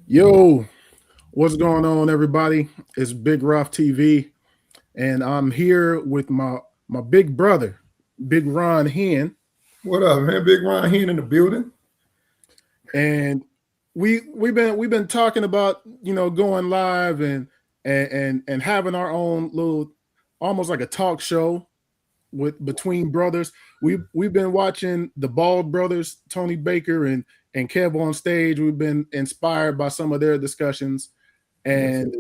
Yo, what's going on, everybody? It's Big Rough TV, and I'm here with my big brother, Big Ron Hen, What up, man? Big Ron here in the building. and we've been talking about going live and having our own little, almost like a talk show with between brothers. We've been watching the Bald brothers, Tony Baker and Kev on stage. We've been inspired by some of their discussions, Yes, and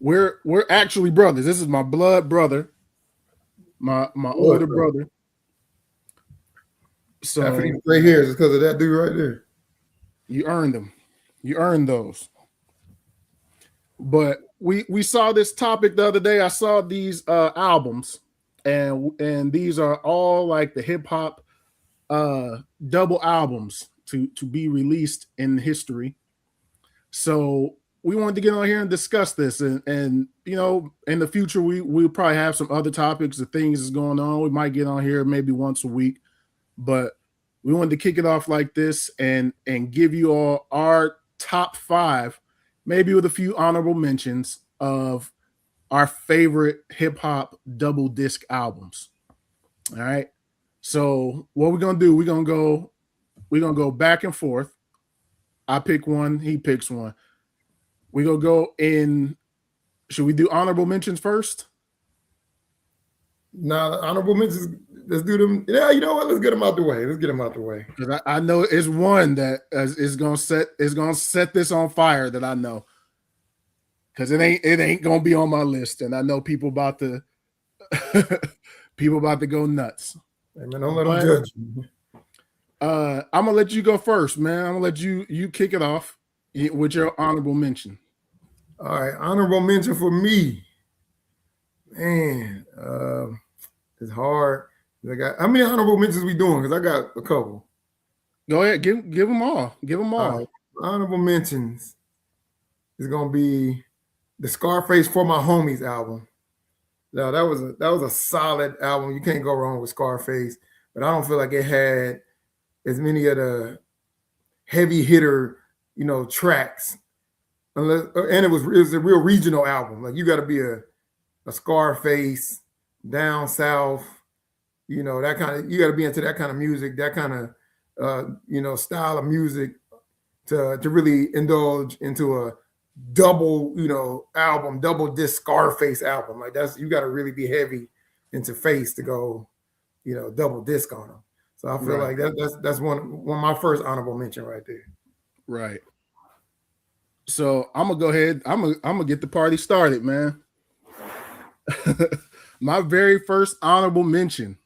we're actually brothers. This is my blood brother, my older bro. brother. Half of So these gray hairs is because of that dude right there. you earned them. You earned those. But we saw this topic the other day. I saw these albums, and these are all like the hip hop double albums to be released in history. So we wanted to get on here and discuss this, and in the future we'll probably have some other topics of things that's going on. We might get on here maybe once a week, but we wanted to kick it off like this and give you all our top five, maybe with a few honorable mentions of our favorite hip hop double disc albums. All right. So what we're gonna do, we're gonna go back and forth. I pick one, he picks one. We're gonna go in. Should we do honorable mentions first? Now, the honorable mentions, let's do them. Yeah, you know what? Let's get them out the way. Let's get them out the way. Because I know it's one that is gonna set this on fire that I know. Because it ain't gonna be on my list, and I know people about to people about to go nuts. Hey, man, don't let them But judge you. I'm gonna let you go first, man. I'm gonna let you kick it off with your honorable mention. All right, honorable mention for me. Man, it's hard. I got how many honorable mentions we doing? Because I got a couple. Go ahead, give them all. Give them All all. right, honorable mentions is gonna be the Scarface for My Homies album. No, that was a solid album. You can't go wrong with Scarface, but I don't feel like it had as many of the heavy hitter, tracks. Unless, and it was a real regional album. Like you got to be a Scarface down south, that kind of. You got to be into that kind of music, that kind of style of music to really indulge into a double, album, double disc Scarface album. Like you got to really be heavy into Face to go, double disc on them. So I feel Right, like that's one of my first honorable mention right there. right. So I'm gonna go ahead. I'm gonna get the party started, man. My very first honorable mention,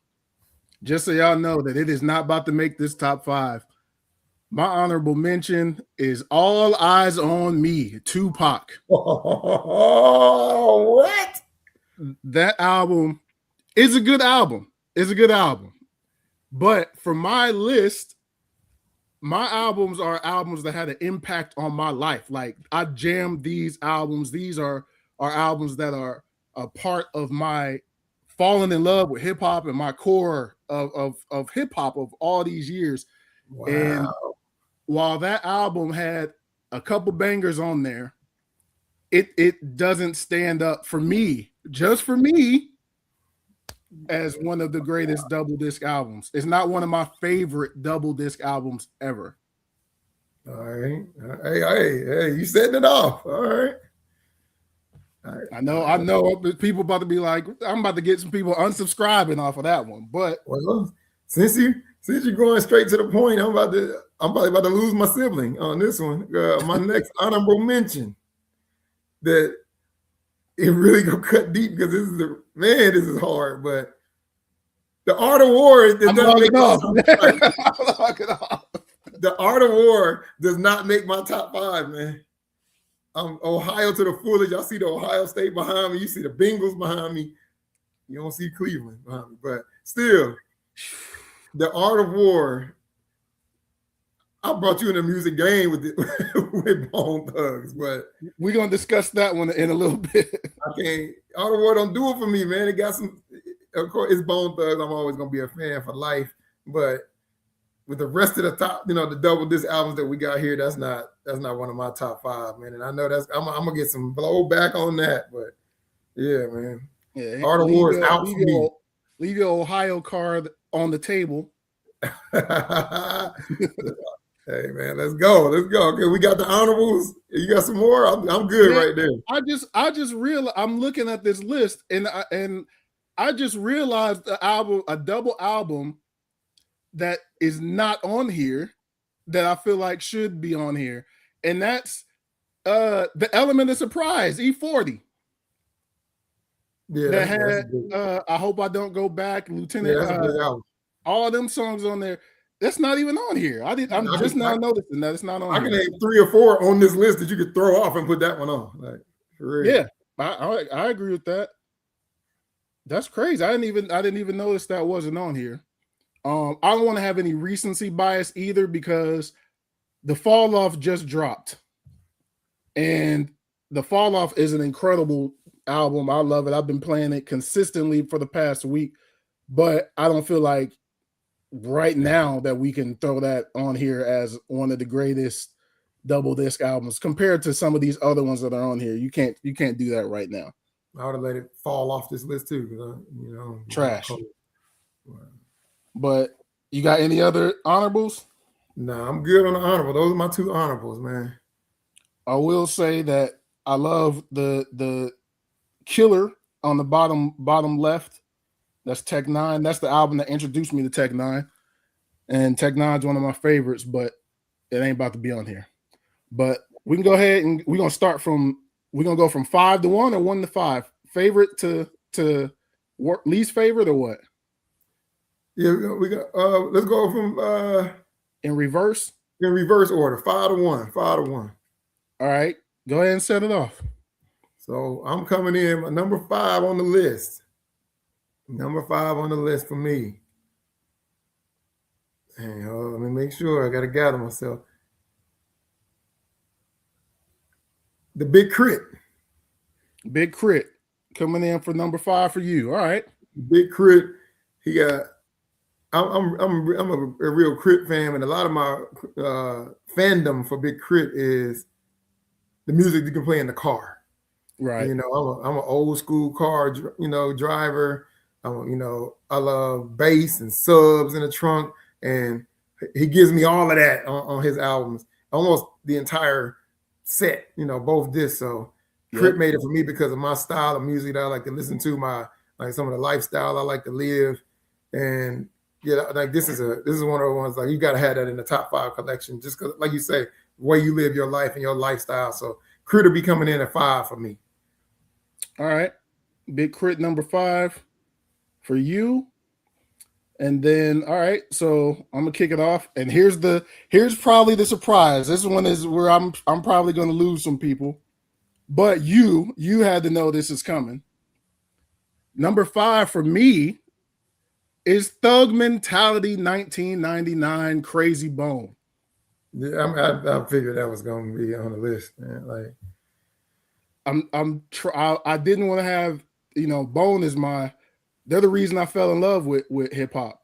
just so y'all know that it is not about to make this top five. My honorable mention is All Eyes on Me, Tupac. Oh, what? That album is a good album. It's a good album. But for my list, my albums are albums that had an impact on my life. Like I jammed these albums. These are albums that are a part of my falling in love with hip hop and my core of hip hop of all these years. And Wow. while that album had a couple bangers on there, it doesn't stand up for me, just for me, as one of the greatest double disc albums. It's not one of my favorite double disc albums ever. All right. Hey, you setting it off. All right. All right. I know people about to be like, I'm about to get some people unsubscribing off of that one. But Well, since you're going straight to the point, I'm probably about to lose my sibling on this one. My next honorable mention that it really gonna cut deep because this is hard, but the Art of War does I'm not make logging my off. top five. I'm logging off. The Art of War does not make my top five, man. I'm Ohio to the fullest. Y'all see the Ohio State behind me. You see the Bengals behind me. You don't see Cleveland behind me, but still, the Art of War. I brought you in a music game with with Bone Thugs, but We're gonna discuss that one in a little bit. I can't. Art of War don't do it for me, man. It got some. Of course, it's Bone Thugs. I'm always gonna be a fan for life, but with the rest of the top, the double disc albums that we got here, that's not one of my top 5, man. And I know I'm gonna get some blowback on that, but yeah, man. Yeah, Art of War is out for me. Leave your Ohio card on the table. Hey man, let's go. Okay, we got the honorables. You got some more? I'm good right there. I just realized I'm looking at this list, and I just realized a double album that is not on here that I feel like should be on here, and that's the Element of Surprise, E40. Yeah, that had I Hope I Don't Go Back, Lieutenant. All them songs on there. That's not even on here. I'm just now noticing that it's not on. I can name 3 or 4 on this list that you could throw off and put that one on. Like, yeah, I agree with that. That's crazy. I didn't even notice that wasn't on here. I don't want to have any recency bias either because the Fall Off just dropped, and the Fall Off is an incredible album. I love it. I've been playing it consistently for the past week, but I don't feel like right now that we can throw that on here as one of the greatest double disc albums compared to some of these other ones that are on here. You can't do that right now. I would have let it fall off this list too, trash. But you got any other honorables? No, I'm good on the honorable. Those are my 2 honorables, man. I will say that I love the Killer on the bottom left. That's Tech N9ne. That's the album that introduced me to Tech N9ne. And Tech N9ne is one of my favorites, but it ain't about to be on here. But we can go ahead and we're gonna go from 5 to 1 or 1 to 5. Favorite to least favorite or what? Yeah, we got let's go from in reverse. In reverse order. 5 to 1. 5 to 1. All right. Go ahead and set it off. So I'm coming in number 5 on the list. Number 5 on the list for me. Hang on, let me make sure. I got to gather myself. The Big K.R.I.T. Big K.R.I.T. coming in for number 5 for you. All right. Big K.R.I.T. He got. I'm a real K.R.I.T. fan, and a lot of my fandom for Big K.R.I.T. is the music you can play in the car. Right. I'm an old school car, driver. I love bass and subs in the trunk, and he gives me all of that on his albums, almost the entire set, both discs. So K.R.I.T. made it for me because of my style of music that I like to listen to, some of the lifestyle I like to live, and like this is one of the ones like you got to have that in the top 5 collection, just because, like you say, the way you live your life and your lifestyle. So K.R.I.T. will be coming in at 5 for me. All right, Big K.R.I.T. number 5 for you. And then, all right, so I'm gonna kick it off. And here's probably the surprise. This one is where I'm probably gonna lose some people, but you had to know this is coming. Number 5 for me is Thug Mentality 1999 Krayzie Bone. Yeah, I figured that was gonna be on the list, man. Like, I didn't want to have Bone is they're the reason I fell in love with hip hop.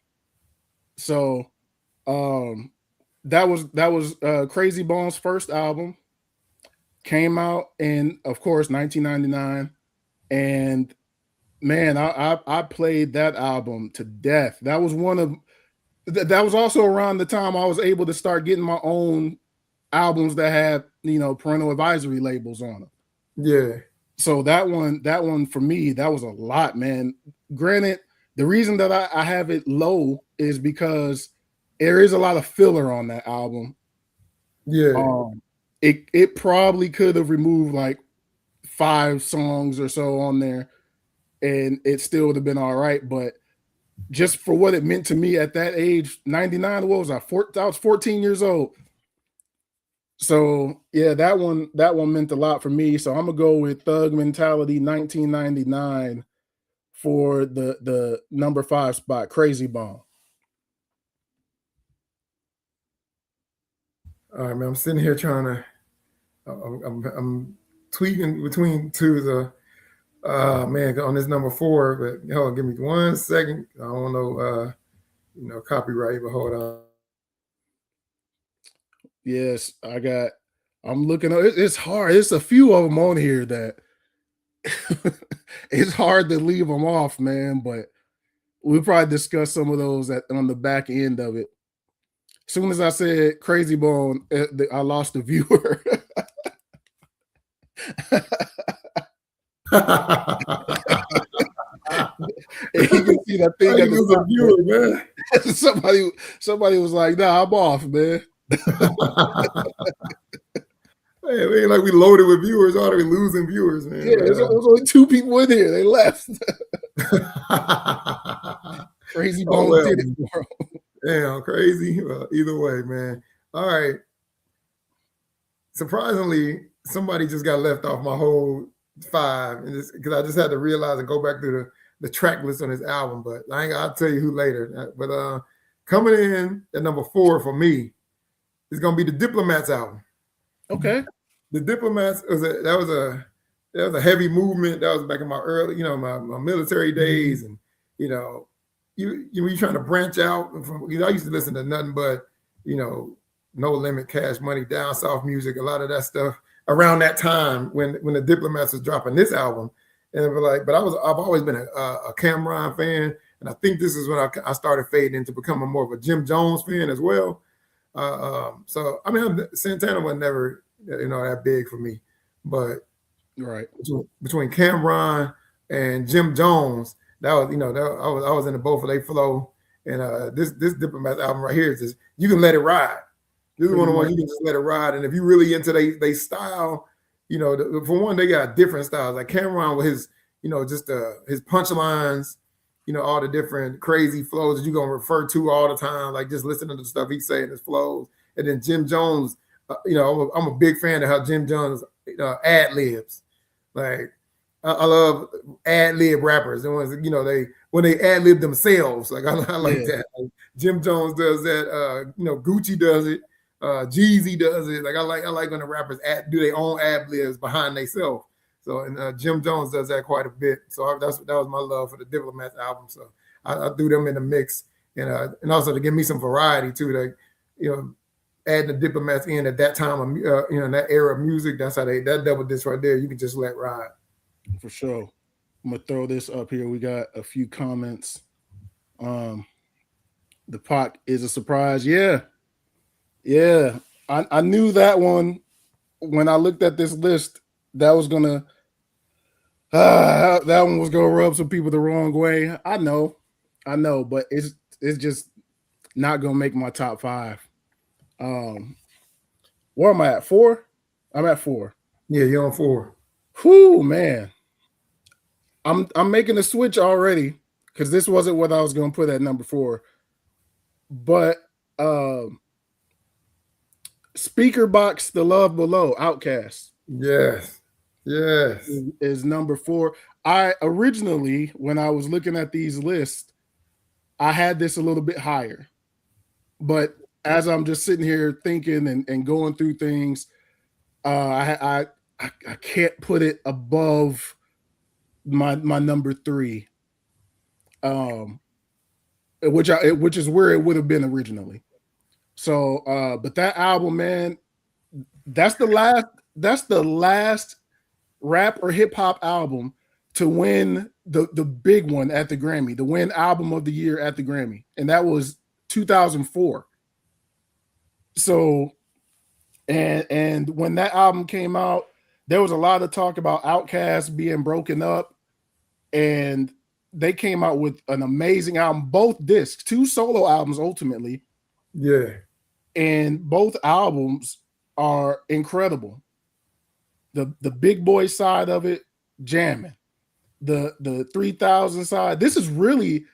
So that was Krayzie Bone's first album. Came out in, of course, 1999, and man, I played that album to death. That was that was also around the time I was able to start getting my own albums that had parental advisory labels on them. Yeah. So that one for me, that was a lot, man. Granted, the reason that I have it low is because there is a lot of filler on that album. Yeah. It probably could have removed like 5 songs or so on there, and it still would have been all right. But just for what it meant to me at that age, 99, what was I? I was 14 years old. So yeah, that one meant a lot for me. So I'm gonna go with Thug Mentality 1999 for the number 5 spot, Krayzie Bone. All right, man. I'm sitting here trying to. I'm tweaking between 2 man on this number 4, but give me 1 second. I don't know, copyright, but hold on. Yes, I'm looking at it, it's hard. It's a few of them on here that it's hard to leave them off, man. But we'll probably discuss some of those on the back end of it. As soon as I said Crazy Bone, I lost a viewer. And you can see that thing at the top, viewer, man. somebody was like, "Nah, I'm off, man." Hey, it ain't like we loaded with viewers, already losing viewers, man. Yeah, there's only 2 people in here. They left. Crazy Bone did it for him. Damn, crazy. Well, either way, man. All right. Surprisingly, somebody just got left off my whole 5, and because I just had to realize and go back through the track list on his album. But I'll tell you who later. But coming in at number 4 for me is gonna be the Diplomats album. Okay. The Diplomats was a heavy movement. That was back in my early, my military days, and you're trying to branch out from. I used to listen to nothing but No Limit, Cash Money, Down South music, a lot of that stuff around that time when the Diplomats was dropping this album, and but I've always been a Cam'ron fan, and I think this is when I started fading into becoming more of a Jim Jones fan as well. So I mean, Santana was never that big for me, but right between Cam'ron and Jim Jones, that was I was into both of their flow, and this Diplomats album right here is just you can let it ride. This is one of the ones you can just let it ride, and if you're really into they style, for one they got different styles. Like Cam'ron with his just his punchlines, all the different crazy flows that you're gonna refer to all the time, like just listening to the stuff he's saying, his flows. And then Jim Jones, I'm a big fan of how Jim Jones ad libs. Like I love ad lib rappers. The ones when they ad lib themselves. Like I like that. Like, Jim Jones does that. Gucci does it. Jeezy does it. Like I like when the rappers do their own ad libs behind themselves. So and Jim Jones does that quite a bit. So that was my love for the Diplomats album. So I threw them in the mix, and also to give me some variety too. Like adding the Diplomats in at that time of in that era of music. That's how that double disc right there. You can just let ride. For sure. I'm gonna throw this up here. We got a few comments. The Pac is a surprise. Yeah. I knew that one when I looked at this list. That was gonna that one was gonna rub some people the wrong way. I know, but it's just not gonna make my top 5. Where am I at? 4? I'm at 4. Yeah, you're on 4. Whoo, man. I'm making a switch already because this wasn't what I was gonna put at number 4. But Speaker Box, The Love Below, Outkast. Yes. Is number 4. I originally, when I was looking at these lists, I had this a little bit higher. But as I'm just sitting here thinking and going through things, I can't put it above my number 3. Which is where it would have been originally. So but that album, man, that's the last rap or hip hop album to win the big one at the Grammy, to win album of the year at the Grammy. And that was 2004. So and when that album came out, there was a lot of talk about Outkast being broken up, and they came out with an amazing album, both discs, 2 solo albums ultimately. Yeah. And both albums are incredible. The Big Boy side of it, jamming. The 3000 side, this is really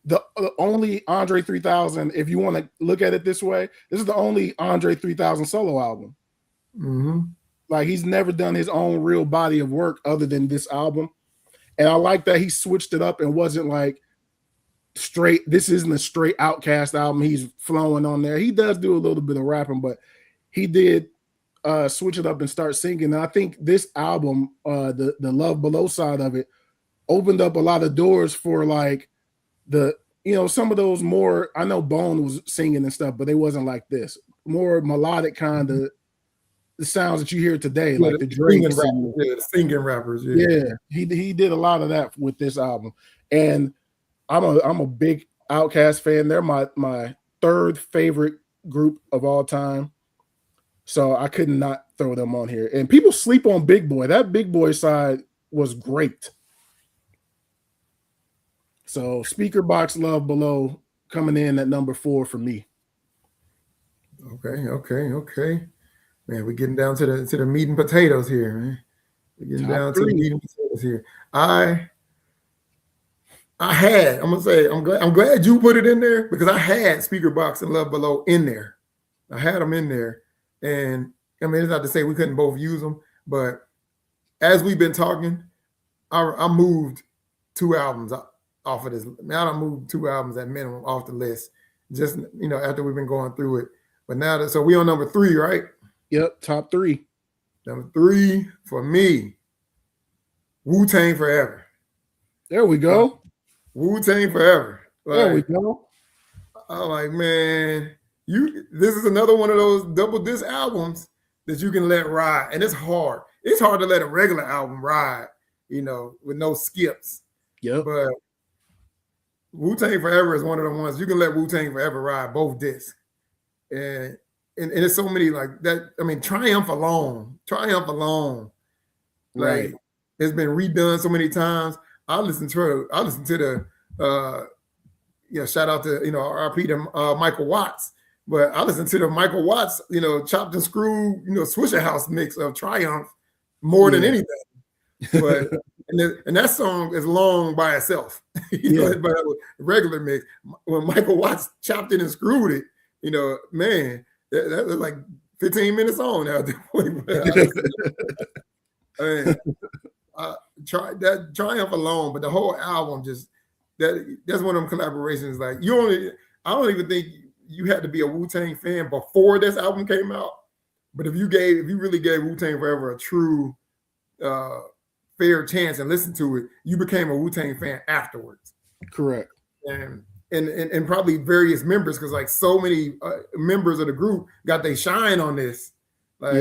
the only Andre 3000, if you want to look at it this way, this is the only Andre 3000 solo album. Mm-hmm. Like he's never done his own real body of work other than this album. And I like that he switched it up and wasn't like straight. This isn't a straight Outkast album. He's flowing on there. He does do a little bit of rapping, but he did switch it up and start singing. And I think this album, the Love Below side of it, opened up a lot of doors for like some of those more. I know Bone was singing and stuff, but they wasn't like this. more melodic kind of the sounds that you hear today, Yeah, like the singing Drakes. rappers, the singing rappers. Yeah, he did a lot of that with this album, and I'm a big Outkast fan. They're my third favorite group of all time, so I could not throw them on here. And people sleep on Big Boy. That Big Boy side was great. So Speaker Box Love Below coming in at number 4 for me. Okay. Man, we're getting down to the meat and potatoes here, man. We're getting Top down to the 3. meat and potatoes here. I'm gonna say I'm glad you put it in there because I had Speaker Box and Love Below in there. I had them in there, and I mean it's not to say we couldn't both use them, but as we've been talking, I moved 2 albums off of this. Now I moved 2 albums at minimum off the list, just after we've been going through it. But now so we on number 3, right? Yep, top 3. Number 3 for me, Wu-Tang Forever. There we go. Wu-Tang Forever. There we go. I'm like, man, this is another one of those double disc albums that you can let ride. And it's hard. It's hard to let a regular album ride, with no skips. Yep. But Wu-Tang Forever is one of the ones you can let Wu-Tang Forever ride both discs. And it's so many like that. I mean, Triumph alone, Right. like it's been redone so many times. I listen to the shout out to RP to Michael Watts, but I listen to the Michael Watts chopped and screwed Swisher House mix of Triumph more than anything. But and that song is long by itself. But regular mix when Michael Watts chopped it and screwed it, man, that was like 15 minutes on now at that point. Try that Triumph alone, but the whole album that's one of them collaborations. Like I don't even think you had to be a Wu-Tang fan before this album came out. But if you really gave Wu-Tang Forever a true fair chance and listened to it, you became a Wu-Tang fan afterwards. Correct. And probably various members, because like so many members of the group got their shine on this. Like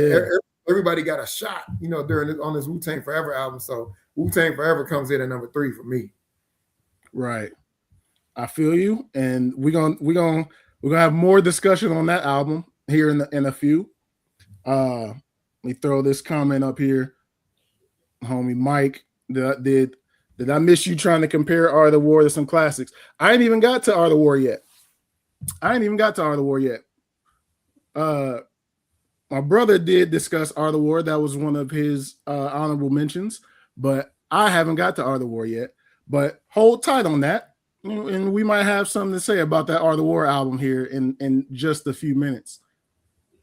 everybody got a shot, on this Wu-Tang Forever album. So Wu-Tang Forever comes in at number 3 for me. Right. I feel you. And we're gonna have more discussion on that album here in a few. Let me throw this comment up here. Homie Mike, did I miss you trying to compare Art of the War to some classics? I ain't even got to Art of the War yet. My brother did discuss Art of the War. That was one of his honorable mentions, but I haven't got to Art of the War yet. But hold tight on that, and we might have something to say about that Art of the War album here in just a few minutes.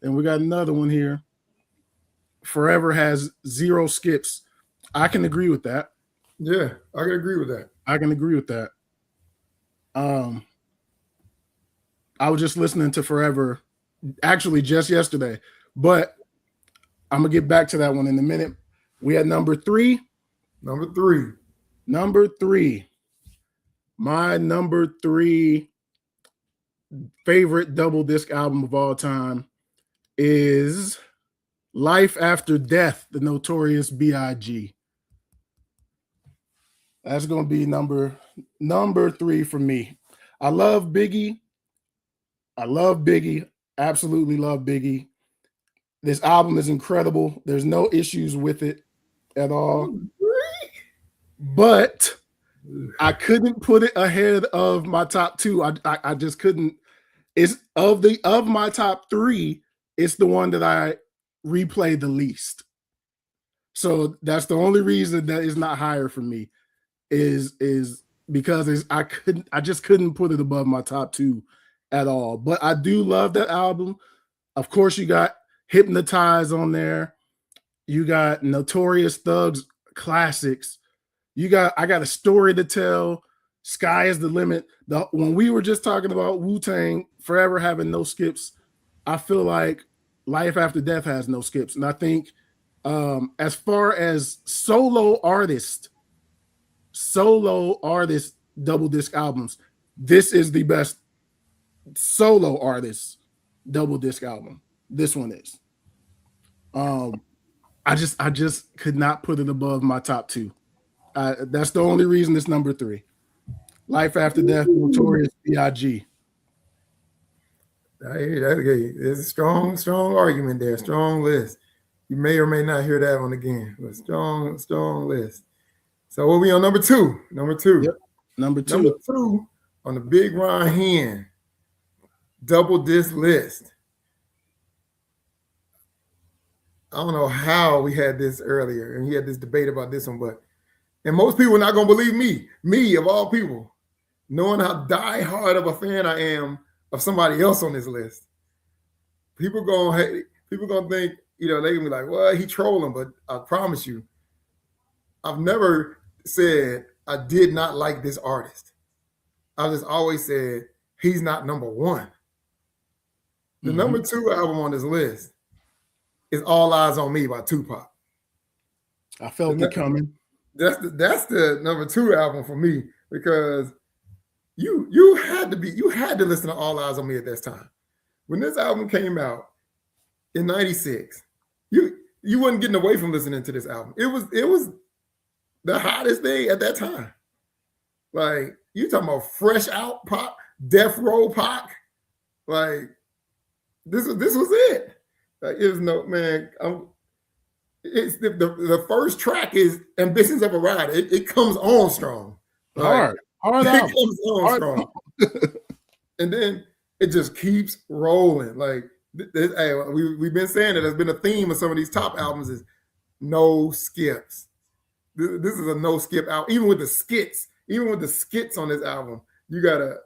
And we got another one here. Forever has 0 skips. I can agree with that. Yeah, I can agree with that. I was just listening to Forever actually just yesterday, but I'm gonna get back to that one in a minute. We had number 3. Number 3. My number 3 favorite double disc album of all time is Life After Death, the Notorious B.I.G. That's going to be number 3 for me. I love Biggie. Absolutely love Biggie. This album is incredible. There's no issues with it at all. But I couldn't put it ahead of my top 2. I just couldn't. It's of my top 3, it's the one that I replay the least. So that's the only reason that is not higher for me. Is because I just couldn't put it above my top 2 at all. But I do love that album. Of course, you got Hypnotize on there. You got Notorious Thugs classics. I got A Story to Tell. Sky is the Limit. When we were just talking about Wu-Tang Forever having no skips, I feel like Life After Death has no skips. And I think as far as solo artist double disc albums, this is the best solo artist double disc album. This one is. I just could not put it above my top two. That's the only reason it's number 3. Life After Death, Notorious B.I.G. I hear that. Okay. There's a strong argument there. Strong list. You may or may not hear that one again, but strong list. So what we on number 2? Number 2. Yep. Number 2. Number 2 on the Big Ron Hen double disc list. I don't know how we had this earlier, and we had this debate about this one, and most people are not going to believe me of all people, knowing how diehard of a fan I am of somebody else on this list. People gonna think, they're gonna be like, well, he trolling, but I promise you, I've never said I did not like this artist. I just always said he's not number 1. The number 2 album on this list is All Eyes on Me by Tupac. I felt it coming. That's the number 2 album for me, because you had to listen to All Eyes on Me at this time. When this album came out in '96, you wasn't getting away from listening to this album. It was the hottest thing at that time. Like, you talking about fresh out Pac, Death Row Pac, like this was it. Like, it was it's the first track is Ambitions of a Rider. It comes on strong. Hard it album. comes on strong. And then it just keeps rolling. Like, we've been saying that there's been a theme of some of these top albums is no skips. This is a no skip album. Even with the skits on this album, you gotta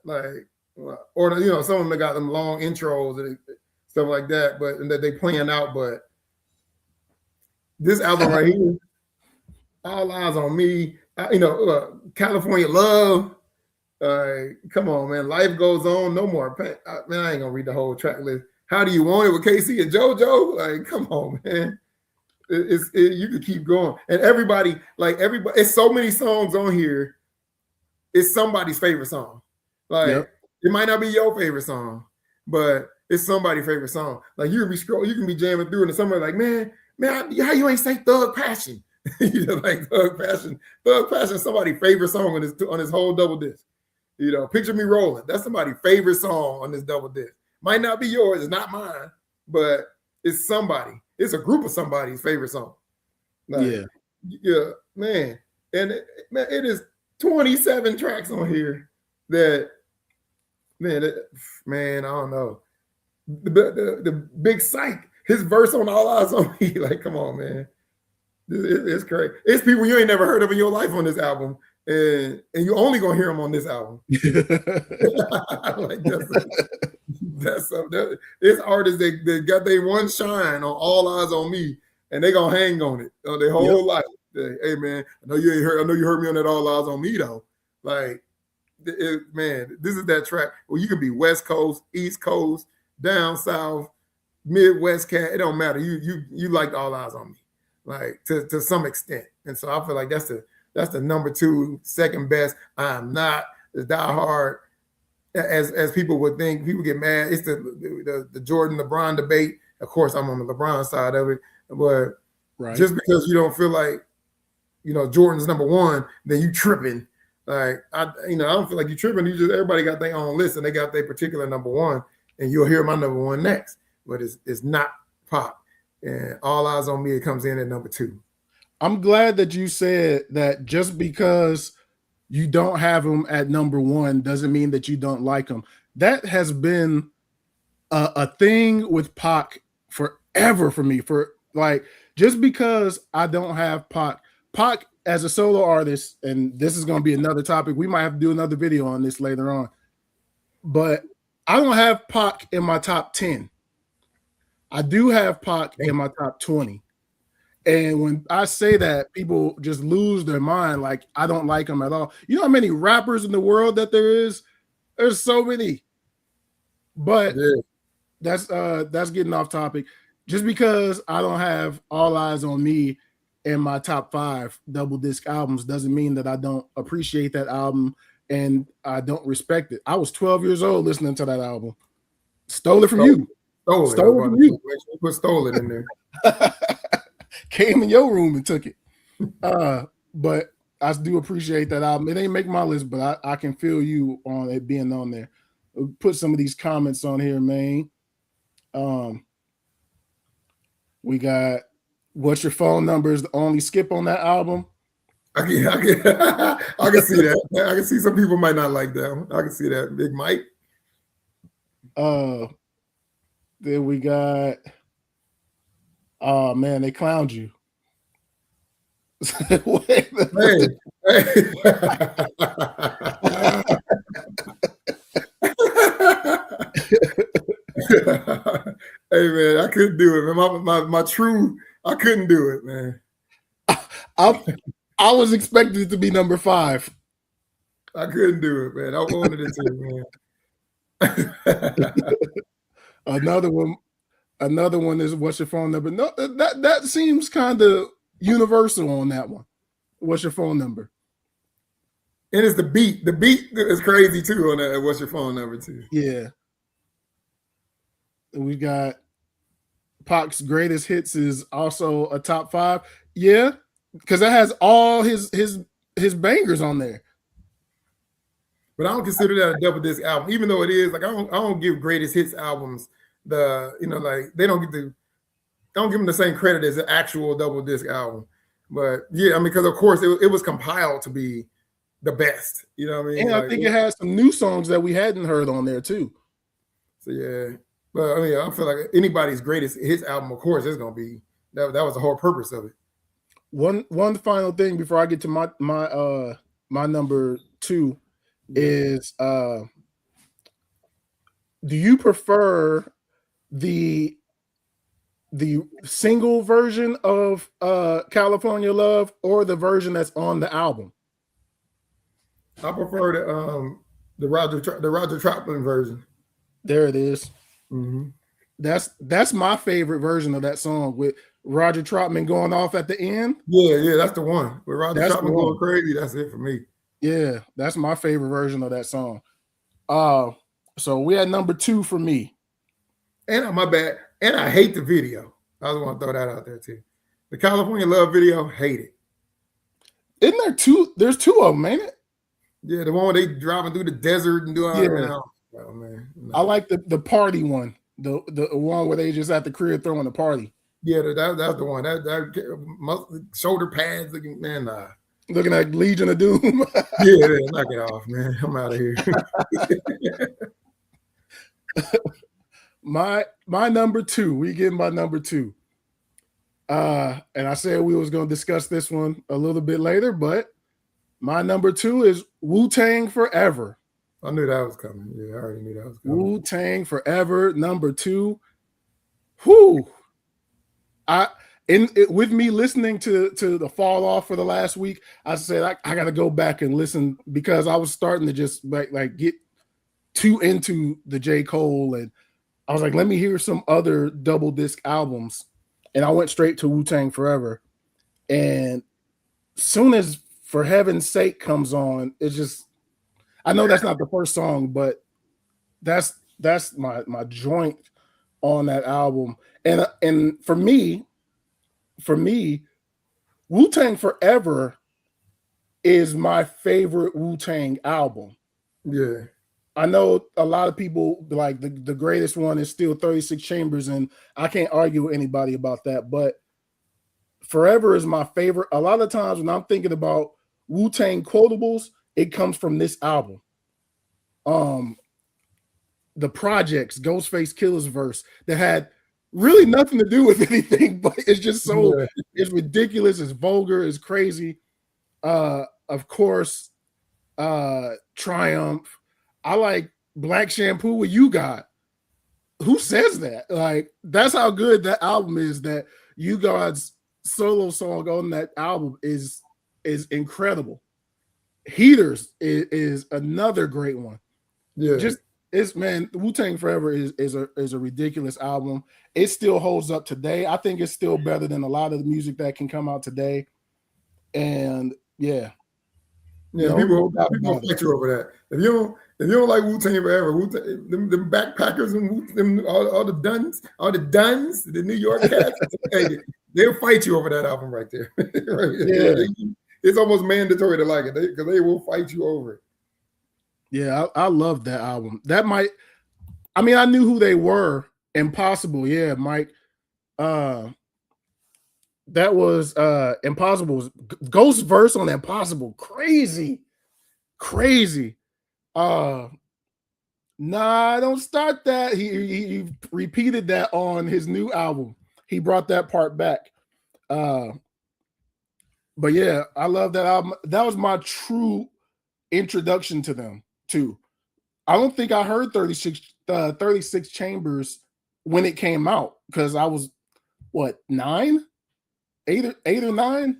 or some of them got them long intros and stuff like that, and that they playing out. But this album right here, All Eyes on Me, California Love. Come on, man. Life Goes On. No More Pain. Man, I ain't gonna read the whole track list. How Do You Want It with KC and JoJo? Like, come on, man. You could keep going. And everybody, it's so many songs on here. It's somebody's favorite song. It might not be your favorite song, but it's somebody's favorite song. Like, you can be jamming through, and somebody like, man, how you ain't say Thug Passion? Like Thug Passion, somebody's favorite song on this whole double disc. Picture Me Rolling. That's somebody's favorite song on this double disc. Might not be yours, it's not mine, but it's somebody. It's a group of somebody's favorite song. Yeah, man. And it is 27 tracks on here that, man, I don't know. The Big Psych, his verse on All Eyes on Me, like, come on, man. It's crazy. It's people you ain't never heard of in your life on this album, and you only gonna hear them on this album. Like, it's artists that got their one shine on All Eyes on Me, and they gonna hang on it their whole life. Hey, man, I know you heard me on that All Eyes on Me though. Like, man, this is that track where you can be West Coast, East Coast, down South, Midwest cat. It don't matter. You like All Eyes on Me, like to some extent. And so I feel like that's the number 2, second best. I'm not the diehard as people would think. People get mad. It's the Jordan LeBron debate. Of course, I'm on the LeBron side of it, but just because you don't feel like Jordan's number 1, then you tripping. Like, I don't feel like you tripping. Everybody got their own list and they got their particular number 1, and you'll hear my number 1 next. But it's not Pac. And All Eyes on Me, it comes in at number 2. I'm glad that you said that. Just because you don't have him at number 1 doesn't mean that you don't like him. That has been a thing with Pac forever for me. Just because I don't have Pac as a solo artist, and this is going to be another topic. We might have to do another video on this later on. But I don't have Pac in my top 10. I do have Pac in my top 20. And when I say that, people just lose their mind. Like, I don't like him at all. You know how many rappers in the world that there is? There's so many. But that's getting off topic. Just because I don't have All Eyes on Me in my top 5 double disc albums doesn't mean that I don't appreciate that album and I don't respect it. I was 12 years old listening to that album. Stole it from you. Stole it. I was Stole it about from to you. make sure you put stole it in there. Came in your room and took it. But I do appreciate that album. It ain't make my list, but I can feel you on it being on there. Put some of these comments on here, man. We got what's your phone number is the only skip on that album. I can see that. I can see some people might not like that one. I can see that. Big Mike. Then we got oh man, they clowned you. Hey. Hey man, I couldn't do it, man. My true, I couldn't do it, man. I was expecting it to be number 5. I couldn't do it, man. I wanted it to, man. Another one is what's your phone number? No, that seems kind of universal on that one. What's your phone number? And it's the beat. The beat is crazy too on that. What's your phone number too? Yeah. We got Pac's greatest hits is also a top 5. Yeah, because it has all his bangers on there. But I don't consider that a double disc album, even though it is. Like I don't give greatest hits albums like they don't give them the same credit as an actual double disc album. But yeah, I mean, because of course it was compiled to be the best. You know what I mean? And I think it has some new songs that we hadn't heard on there too. So yeah, but I mean, I feel like anybody's greatest hits album, of course, is gonna be that. That was the whole purpose of it. One final thing before I get to my number 2 is do you prefer the single version of California Love or the version that's on the album? I prefer the Roger Troutman version. There it is. Mm-hmm. That's my favorite version of that song with Roger Troutman going off at the end. Yeah, that's the one. With Roger Troutman going crazy, that's it for me. Yeah, that's my favorite version of that song. So we had number 2 for me. And my bad. And I hate the video. I just want to throw that out there too. The California Love video, hate it. Isn't there 2? There's 2 of them, ain't it? Yeah, the one where they driving through the desert and doing all that. Oh man, no. I like the party one, the one where they just at the crib throwing a party. Yeah, that's the one. That shoulder pads looking, man. Nah. Looking at Legion of Doom. Yeah, knock it off, man. I'm out of here. my number 2. We get my number 2. And I said we was going to discuss this one a little bit later, but my number 2 is Wu-Tang Forever. I knew that was coming. Yeah, I already knew that was coming. Wu-Tang Forever, number 2. Whoo! With me listening to the fall off for the last week, I said I got to go back and listen because I was starting to just like get too into the J. Cole, and I was like, let me hear some other double disc albums, and I went straight to Wu-Tang Forever. And soon as For Heaven's Sake comes on, it's just, I know that's not the first song, but that's my joint on that album. And for me, Wu-Tang Forever is my favorite Wu-Tang album. Yeah. I know a lot of people like the greatest one is still 36 Chambers, and I can't argue with anybody about that, but Forever is my favorite. A lot of times when I'm thinking about Wu-Tang quotables, it comes from this album. The Projects, Ghostface Killah's verse that had really nothing to do with anything, but it's just so it's ridiculous, it's vulgar, it's crazy. Of course, Triumph. I like Black Shampoo What You Got. Who says that? Like, that's how good that album is. That You God's solo song on that album is incredible. Heaters is another great one. Yeah, it's man, Wu-Tang Forever is a ridiculous album. It still holds up today. I think it's still better than a lot of the music that can come out today. And people fight you over that. If you don't like Wu-Tang Forever, them backpackers and them, all the Duns, the New York cats, hey, they'll fight you over that album right there. Yeah. It's almost mandatory to like it because they will fight you over it. Yeah, I love that album. That might, I mean, I knew who they were. Impossible, yeah, Mike. That was Impossible. Ghost verse on Impossible, crazy. Nah, don't start that. He repeated that on his new album. He brought that part back. But yeah, I love that album. That was my true introduction to them too. I don't think I heard 36 Chambers when it came out because I was what, 8 or 9.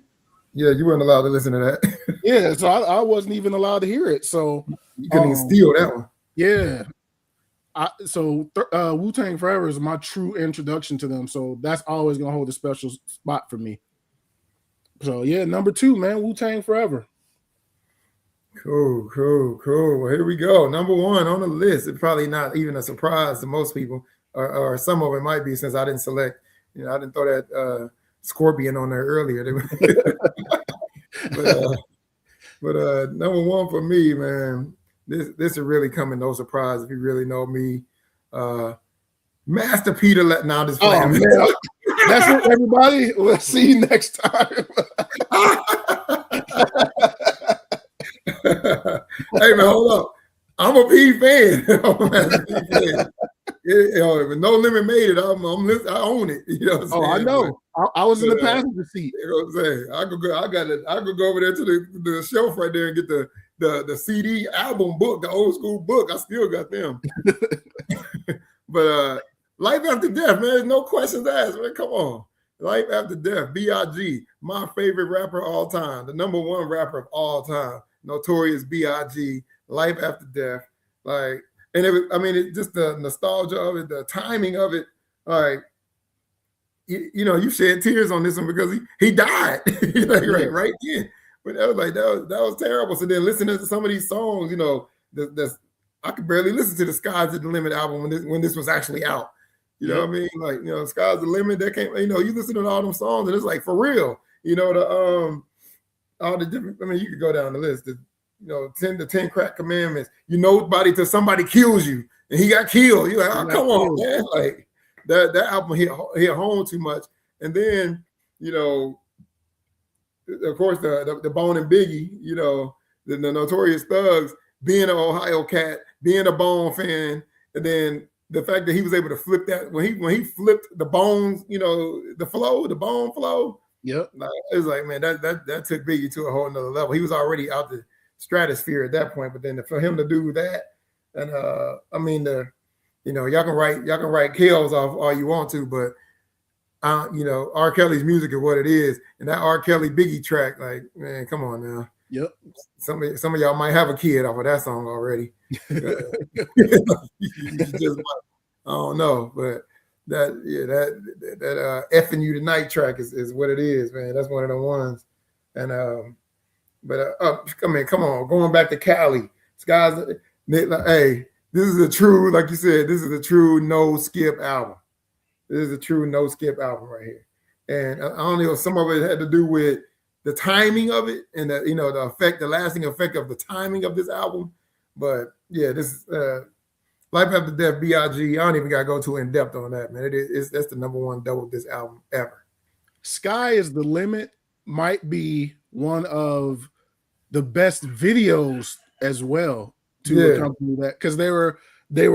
Yeah, you weren't allowed to listen to that. Yeah, so I wasn't even allowed to hear it. So you couldn't even steal that one. Yeah. Wu-Tang Forever is my true introduction to them. So that's always gonna hold a special spot for me. So yeah, number 2, man, Wu-Tang Forever. Cool. Well, here we go. Number 1 on the list. It's probably not even a surprise to most people, or some of it might be since I didn't select. You know, I didn't throw that Scorpion on there earlier. but number 1 for me, man. This is really coming no surprise if you really know me. Master Peter let now this man. That's it, everybody. We'll see you next time. Hey man, hold up. I'm a P fan. No Limit made it. I own it. You know what I'm saying? I know. I was in the passenger seat. You know what I'm saying? I could go over there to the shelf right there and get the CD album book, the old school book. I still got them. But Life After Death, man, there's no questions asked, man. Come on. Life After Death, B.I.G., my favorite rapper of all time, the number 1 rapper of all time, Notorious B.I.G., Life After Death. Like, and it's just the nostalgia of it, the timing of it. Like, you shed tears on this one because he died right then. But that was terrible. So then listening to some of these songs, I could barely listen to the Sky's the Limit album when this was actually out. You know what I mean? Like, Sky's the Limit, that came, you listen to all them songs and it's like for real. All the different, you could go down the list. The 10 crack commandments. Nobody till somebody kills you. And he got killed. You're like, oh, come on, man. Like that album hit home too much. And then, of course, the Bone and Biggie, the Notorious Thugs, being an Ohio cat, being a Bone fan, and then the fact that he was able to flip that when he flipped the Bones, the Bone flow. Yep. It was like, man, that took Biggie to a whole nother level. He was already out the stratosphere at that point, but then for him to do that, and y'all can write kills off all you want to, but R. Kelly's music is what it is, and that R. Kelly Biggie track, like, man, come on now. Yep. Some of y'all might have a kid off of that song already. I don't know, but that effing you tonight track is what it is, man. That's one of the ones. And come on, going back to Cali, Skies. Hey, this is a true, like you said, this is a true no skip album. This is a true no skip album right here. And I don't know, some of it had to do with the timing of it and the lasting effect of the timing of this album. But yeah, this is Life After Death, B.I.G. I don't even gotta go too in depth on that, man. That's the number 1 double disc album ever. Sky is the Limit might be one of the best videos as well to accompany that, because they were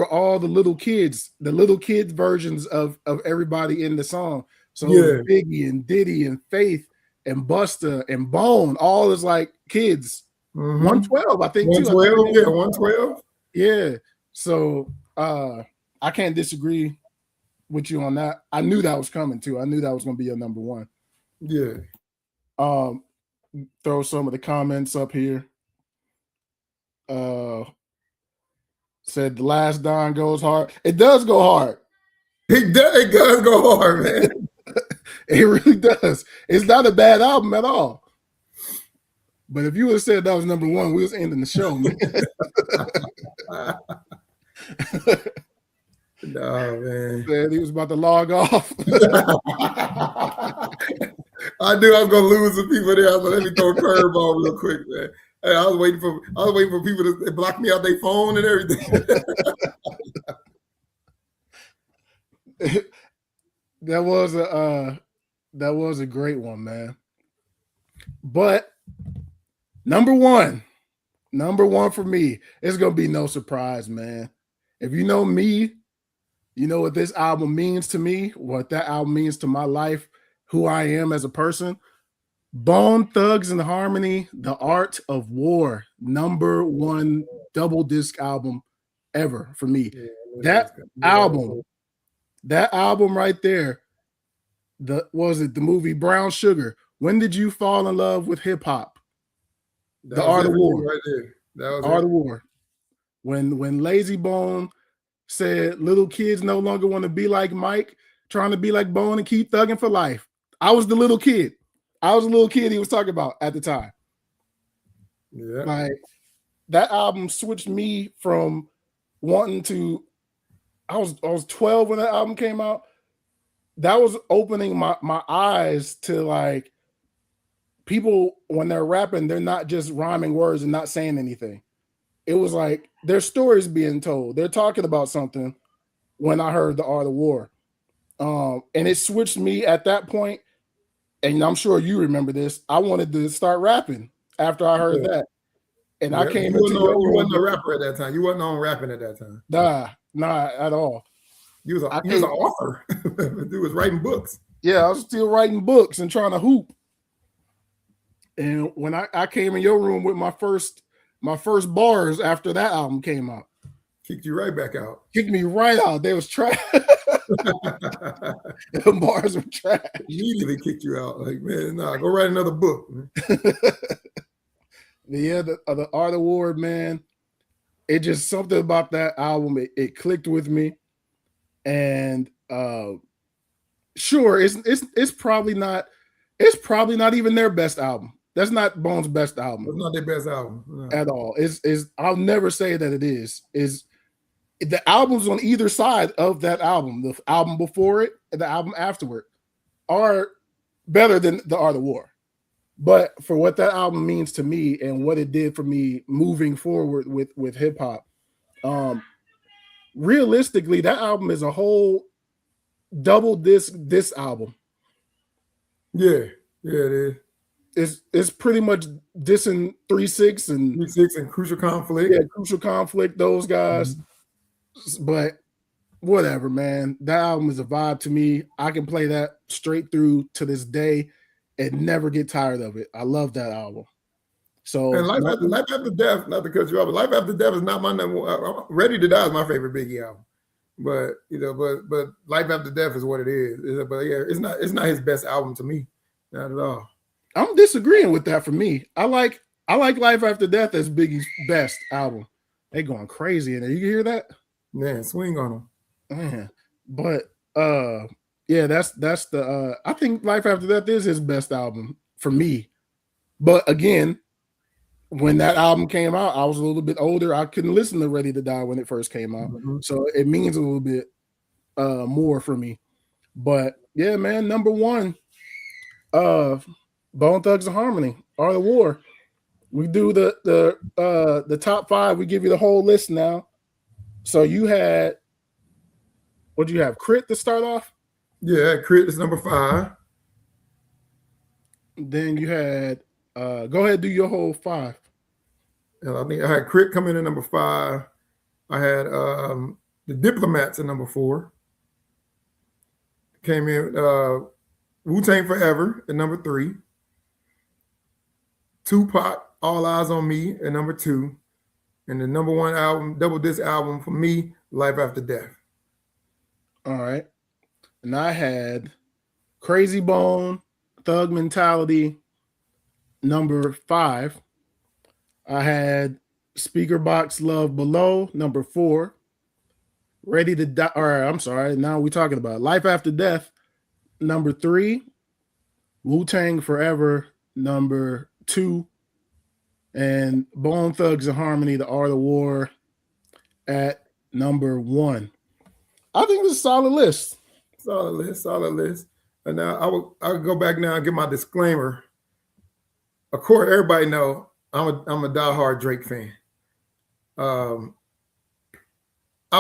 all the little kids versions of everybody in the song. So Biggie and Diddy and Faith and Busta and Bone, all is like kids. 112, I think. 112, yeah, 112. Yeah. So I can't disagree with you on that. I knew that was coming too. I knew that was going to be your number 1. Yeah. Throw some of the comments up here. Said The Last Don goes hard. It does go hard. It does go hard, man. It really does. It's not a bad album at all. But if you would have said that was number one, we was ending the show, man. No, man. Man, he was about to log off. I knew I was gonna lose some people there. I was like, let me throw a curveball real quick, man. Hey, I was waiting for people to block me out their phone and everything. That was a great one, man. But number one for me, it's gonna be no surprise, man. If you know me, you know what this album means to me, what that album means to my life, who I am as a person. Bone Thugs and Harmony, The Art of War, number one double disc album ever for me. Yeah, that album right there, the movie Brown Sugar. When did you fall in love with hip hop? The Art of War right there. That was Art of War. When Lazy Bone said little kids no longer want to be like Mike, trying to be like Bone and keep thugging for life. I was the little kid. I was a little kid he was talking about at the time. Yeah. Like that album switched me from wanting to. I was 12 when that album came out. That was opening my eyes to like people when they're rapping, they're not just rhyming words and not saying anything. It was like their stories being told. They're talking about something when I heard The Art of War. And it switched me at that point. And I'm sure you remember this. I wanted to start rapping after I heard that. And I came into you wasn't a rapper at that time. You wasn't on rapping at that time. Nah, at all. You was an author. Dude was writing books. Yeah, I was still writing books and trying to hoop. And when I came in your room with my first bars after that album came out. Kicked you right back out. Kicked me right out. They was trash. The bars were trash. Immediately kicked you out. Like, man, nah, go write another book. Yeah, the Art of War, man. It just something about that album. It clicked with me. And sure, it's probably not even their best album. That's not Bone's best album. It's not their best album at all. Is I'll never say that it is. Is the albums on either side of that album, the album before it and the album afterward, are better than The Art of War. But for what that album means to me and what it did for me moving forward with hip hop, realistically, that album is a whole double disc album. Yeah, it is. It's pretty much dissing 3-6 and Crucial Conflict. Yeah, Crucial Conflict, those guys. Mm-hmm. But whatever, man. That album is a vibe to me. I can play that straight through to this day and never get tired of it. I love that album. So and Life After Death, not to cut you off, but Life After Death is not my number one. Ready to Die is my favorite Biggie album. But but Life After Death is what it is. But yeah, it's not his best album to me. Not at all. I'm disagreeing with that for me. I like Life After Death as Biggie's best album. They going crazy in there. You can hear that? Man, swing on them. Man. But yeah, that's the I think Life After Death is his best album for me. But again, when that album came out, I was a little bit older. I couldn't listen to Ready to Die when it first came out. Mm-hmm. So it means a little bit more for me. But yeah, man, number one, Bone Thugs and Harmony, Art of War. We do the top 5. We give you the whole list now. So you had, what do you have? Crit to start off? Yeah, Crit is number 5. Then you had, go ahead, do your whole 5. And I think I had Crit coming in number 5. I had the Diplomats in number 4. Came in Wu-Tang Forever at number 3. Tupac, All Eyes on Me at number 2. And the number 1 album, double disc album for me, Life After Death. All right. And I had Crazy Bone, Thug Mentality, number 5. I had Speaker Box Love Below, number 4. Ready to Die. All right, I'm sorry. Now we're talking about Life After Death, number 3. Wu-Tang Forever, number 2. and Bone Thugs and Harmony, The Art of War, at number 1. I think this is a solid list. Solid list, solid list. And now I'll go back now and give my disclaimer. Of course, everybody know I'm a diehard Drake fan. I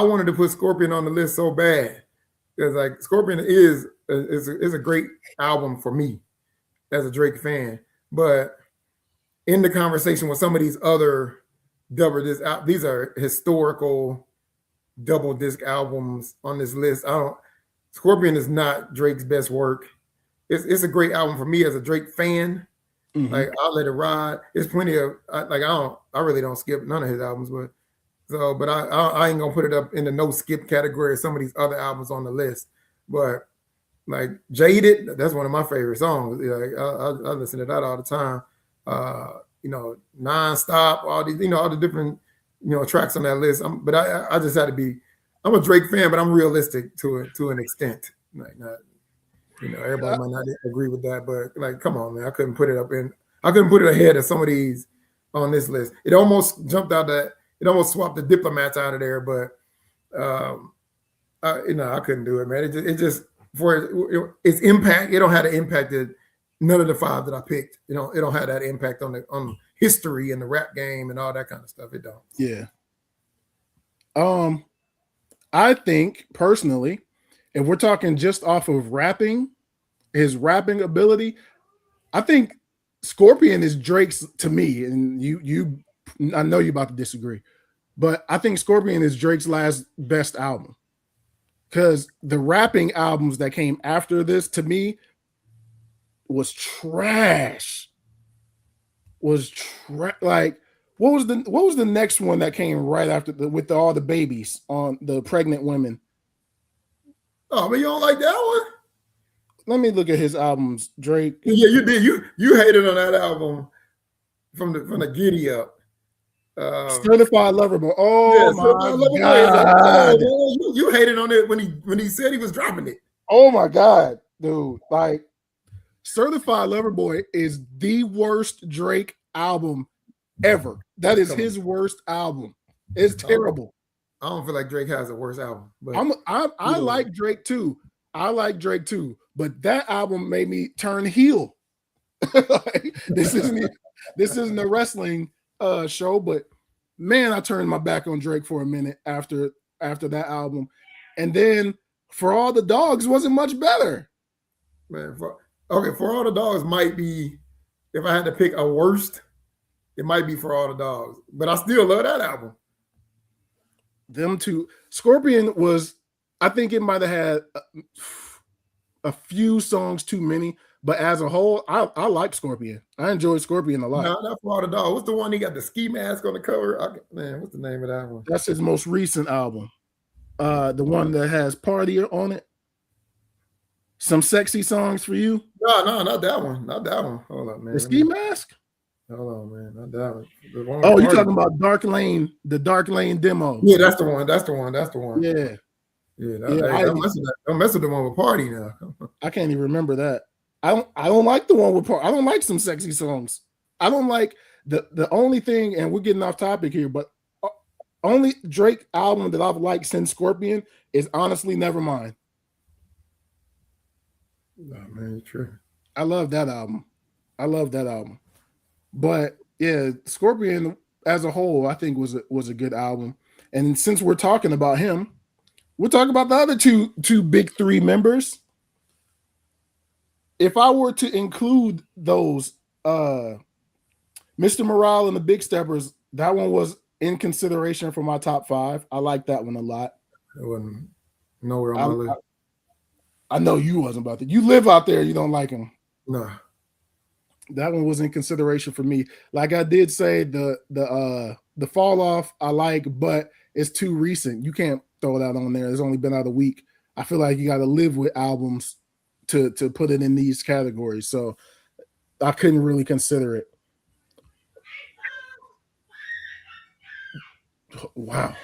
wanted to put Scorpion on the list so bad because like Scorpion is a great album for me as a Drake fan. But in the conversation with some of these other double disc, these are historical double disc albums on this list. Scorpion is not Drake's best work. It's a great album for me as a Drake fan. Mm-hmm. Like I'll let it ride. There's plenty of I really don't skip none of his albums, but I ain't gonna put it up in the no skip category of some of these other albums on the list. But like Jaded, that's one of my favorite songs. Like I listen to that all the time. Nonstop, all these, all the different, tracks on that list. But I just had to be. I'm a Drake fan, but I'm realistic to an extent. Like not, everybody might not agree with that, but like, come on, man, I couldn't put it ahead of some of these on this list. It almost jumped out that. It almost swapped the Diplomats out of there, but I couldn't do it, man. It just for its impact, it don't have the impact that none of the 5 that I picked. It don't have that impact on history and the rap game and all that kind of stuff. It don't. Yeah. I think personally, if we're talking just off of rapping, his rapping ability, I think Scorpion is Drake's to me, and you. I know you're about to disagree, but I think Scorpion is Drake's last best album because the rapping albums that came after this to me was trash. Like what was the next one that came right after with all the babies on the pregnant women? Oh, but you don't like that one? Let me look at his albums, Drake. Yeah, you did. You hated on that album from the Giddy Up. Certified Lover Boy. Oh my God! You hated on it when he said he was dropping it. Oh my God, dude! Like, Certified Lover Boy is the worst Drake album ever. That is his worst album. It's terrible. I don't feel like Drake has a worse album. But I like Drake too. I like Drake too. But that album made me turn heel. This isn't a wrestling show, but man, I turned my back on Drake for a minute after that album, and then For All the Dogs wasn't much better. Man, For All the Dogs might be, if I had to pick a worst, it might be For All the Dogs, but I still love that album. Them two, Scorpion was, I think it might have had a few songs too many. But as a whole, I like Scorpion. I enjoy Scorpion a lot. No, not For All the Dogs. What's the one he got the ski mask on the cover? What's the name of that one? That's his most recent album. The one that has Party on it. Some Sexy Songs for You. No, not that one. Not that one. Hold up, man. The Ski Mask? Hold on, man. Not that one. Oh, you're talking about Dark Lane, the Dark Lane demo. Yeah, that's the one. Yeah. Don't mess with the one with Party now. I can't even remember that. I don't like the one with Party. I don't like Some Sexy Songs. I don't like the only thing, and we're getting off topic here, but only Drake album that I've liked since Scorpion is honestly Nevermind. Oh man, true. I love that album. But yeah, Scorpion as a whole, I think was a good album. And since we're talking about him, we'll talk about the other two big 3 members. If I were to include those, Mr. Morale and the Big Steppers, that one was in consideration for my top 5. I like that one a lot. It wasn't nowhere on my list. I know you wasn't about that. You live out there, you don't like him. No. That one was in consideration for me. Like I did say, the Fall Off I like, but it's too recent. You can't throw that on there. It's only been out a week. I feel like you got to live with albums to put it in these categories. So I couldn't really consider it. Wow.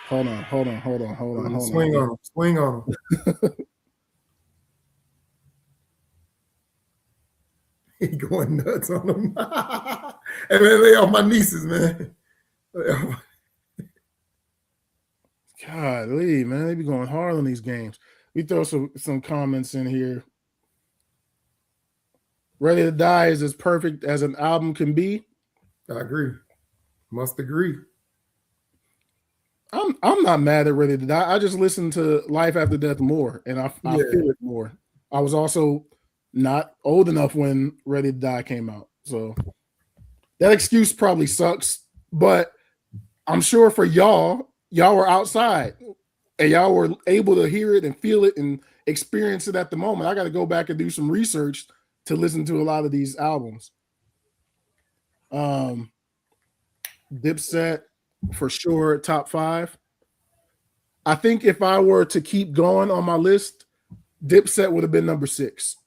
Hold on. Swing on him. He going nuts on him. Hey man, lay off my nieces, man. Golly, man, they be going hard on these games. We throw some comments in here. Ready to Die is as perfect as an album can be. I agree. Must agree. I'm not mad at Ready to Die. I just listen to Life After Death more, and I feel it more. I was also not old enough when Ready to Die came out, so that excuse probably sucks. But I'm sure for y'all were outside and y'all were able to hear it and feel it and experience it at the moment. I got to go back and do some research to listen to a lot of these albums. Dipset for sure, top 5. I think if I were to keep going on my list, Dipset would have been number 6.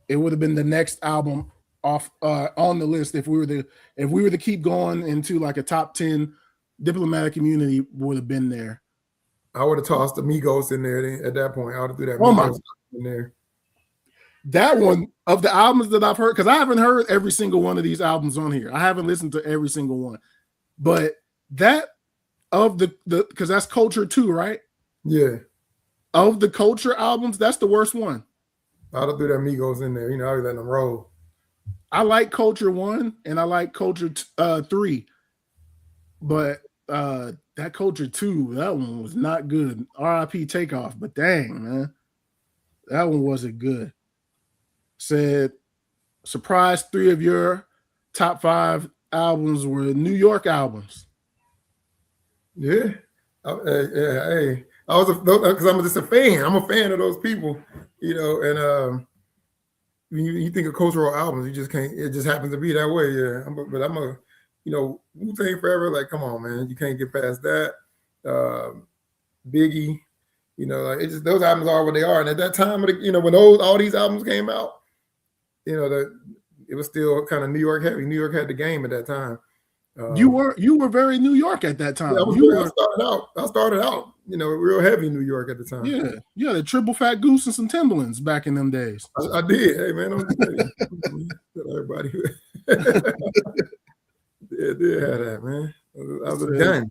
It would have been the next album off on the list if we were to keep going into like a top 10. Diplomatic Immunity would have been there. I would have tossed the Migos in there at that point. I would have threw that Migos in there. That one of the albums that I've heard, because I haven't heard every single one of these albums on here. I haven't listened to every single one, but that of the because that's Culture 2, right? Yeah. Of the Culture albums, that's the worst one. I'd have threw that Migos in there. You know, I was letting them roll. I like Culture 1 and I like Culture 3, but that Culture 2, that one was not good. RIP Takeoff, but dang, man, that one wasn't good. Said, surprise, 3 of your top 5 albums were New York albums. Yeah. Hey, I was because I'm just a fan. I'm a fan of those people, you know. And when you think of cultural albums, you just can't. It just happens to be that way. Yeah. But I'm a, you know, Wu-Tang Forever. Like, come on, man, you can't get past that. Biggie, you know, like it's just those albums are what they are. And at that time, you know, when all these albums came out, you know, that it was still kind of New York heavy. New York had the game at that time. You were very New York at that time. Yeah, I started out, you know, real heavy New York at the time. Yeah, yeah, the Triple Fat Goose and some Timberlands back in them days. I did. Hey man, everybody did have that, man. I was done.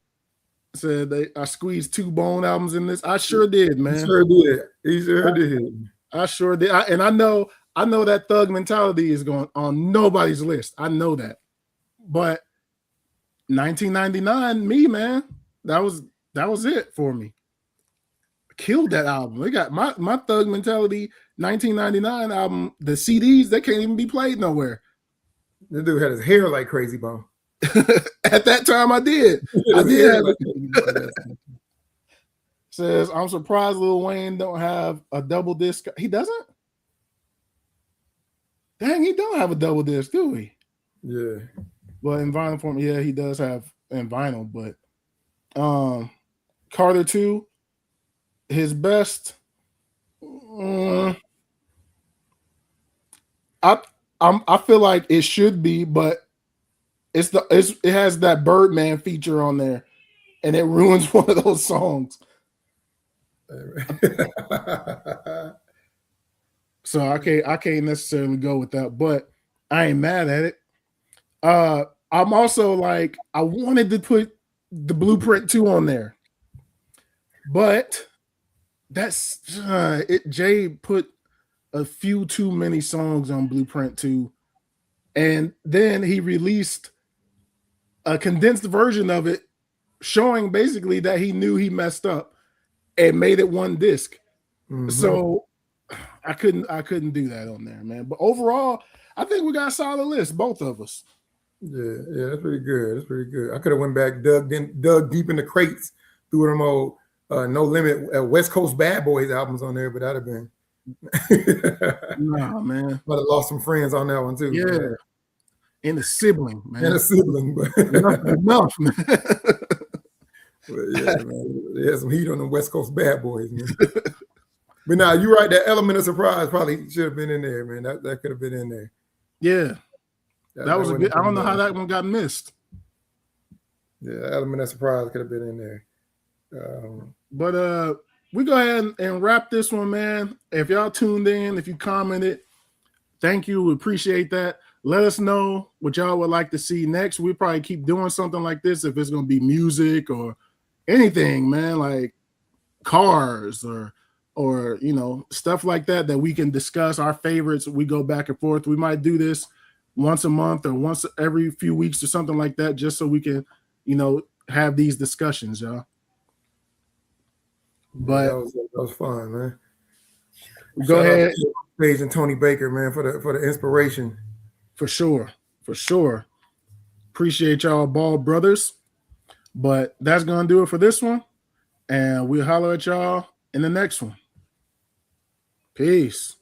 Said I squeezed 2 Bone albums in this. I sure did, man. He sure did. He sure did. I sure did. And I know that Thug Mentality is going on nobody's list. I know that. But 1999, me, man, that was it for me. Killed that album. They got my Thug Mentality 1999 album. The CDs, they can't even be played nowhere. The dude had his hair like Crazy Bone. At that time, I did. I did. Says, I'm surprised Lil Wayne don't have a double disc. He doesn't? Dang, he don't have a double disc, do he? Yeah. Well, in vinyl form, yeah, he does have in vinyl, but Carter 2, his best. I feel like it should be, but it has that Birdman feature on there, and it ruins one of those songs. So I can't necessarily go with that, but I ain't mad at it. I'm also like, I wanted to put the Blueprint 2 on there, but that's it. Jay put a few too many songs on Blueprint 2, and then he released a condensed version of it showing basically that he knew he messed up and made it one disc. Mm-hmm. So I couldn't do that on there, man. But overall, I think we got a solid list, both of us. Yeah, that's pretty good. That's pretty good. I could have went back, dug deep in the crates, threw them old No Limit West Coast Bad Boys albums on there, but that'd have been nah, man. Might have lost some friends on that one too. Yeah. Man. And a sibling, man. And a sibling, but enough, man. But yeah, man. They had some heat on the West Coast Bad Boys, man. But now you're right, that element of surprise probably should have been in there, man. That could have been in there. Yeah. That was a good. I don't know how that one got missed. Yeah, element of surprise could have been in there. But we go ahead and wrap this one, man. If y'all tuned in, if you commented, thank you. We appreciate that. let us know what y'all would like to see next. We'll probably keep doing something like this if it's going to be music or anything, man, like cars or you know, stuff like that we can discuss our favorites. We go back and forth. We might do this once a month or once every few weeks or something like that, just so we can, you know, have these discussions, y'all. But that was fun, man. Go ahead. Page and Tony Baker, man, for the inspiration. For sure. Appreciate y'all, Ball Brothers. But that's gonna do it for this one. And we'll holler at y'all in the next one. Peace.